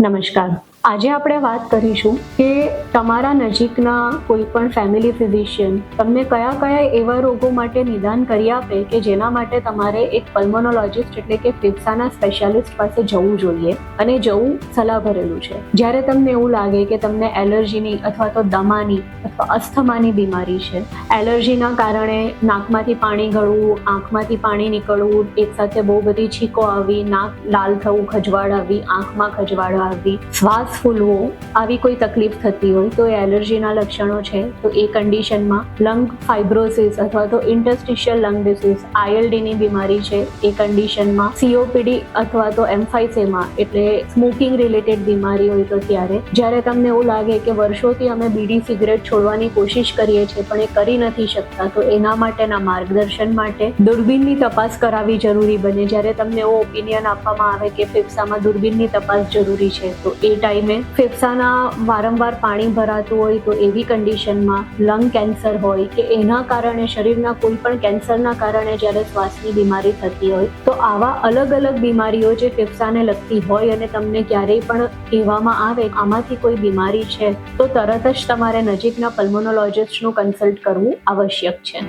નમસ્કાર. આજે આપણે વાત કરીશું કે તમારા નજીકના કોઈ પણ ફેમિલી ફિઝિશિયન તમને કયા કયા એવા રોગો માટે નિદાન કરી આપે કે જેના માટે તમારે એક પલ્મોનોલોજિસ્ટ એટલે કે ફેફસાના સ્પેશિયાલિસ્ટ પાસે જવું જોઈએ અને જવું સલાહભરેલું છે. જ્યારે તમને એવું લાગે કે તમને એલર્જીની અથવા તો દમાની અથવા અસ્થમાની બીમારી છે, એલર્જીના કારણે નાકમાંથી પાણી ગળવું, આંખમાંથી પાણી નીકળવું, એક સાથે બહુ બધી છીકો આવી, નાક લાલ થવું, ખજવાળ આવી, આંખમાં ખજવાળ આવી, શ્વાસ ફૂલવો, આવી કોઈ તકલીફ થતી હોય તો એ એલર્જીના લક્ષણો છે. તો એ કન્ડિશનમાં લંગ ફાઇબ્રોસિસ અથવા તો ઇન્ટરસ્ટિશિયલ લંગ ડિસીઝ ILDની બીમારી છે. એ કન્ડિશનમાં COPD અથવા તો એમ્ફાઇસેમા એટલે સ્મોકિંગ રિલેટેડ બીમારી હોય તો ત્યારે, જ્યારે તમને એવું લાગે કે વર્ષોથી અમે બીડી સિગરેટ છોડવાની કોશિશ કરીએ છીએ પણ એ કરી નથી શકતા, તો એના માટેના માર્ગદર્શન માટે દૂરબીનની તપાસ કરાવવી જરૂરી બને. જ્યારે તમને એવો ઓપિનિયન આપવામાં આવે કે ફેફસામાં દૂરબીનની તપાસ જરૂરી છે, તો એ ટાઈમે ફેફસાના વારંવાર પાણી ભરાતું હોય તો એવી કન્ડિશનમાં, લંગ કેન્સર હોય કે એના કારણે શરીરના કોઈ પણ કેન્સરના કારણે જ્યારે શ્વાસની બીમારી થતી હોય, તો આવા અલગ અલગ બીમારીઓ જે ફેફસાને લગતી હોય અને તમને ક્યારેય પણ કહેવામાં આવે આમાંથી કોઈ બીમારી છે, તો તરત જ તમારે નજીકના પલ્મોનોલોજિસ્ટનું કન્સલ્ટ કરવું આવશ્યક છે.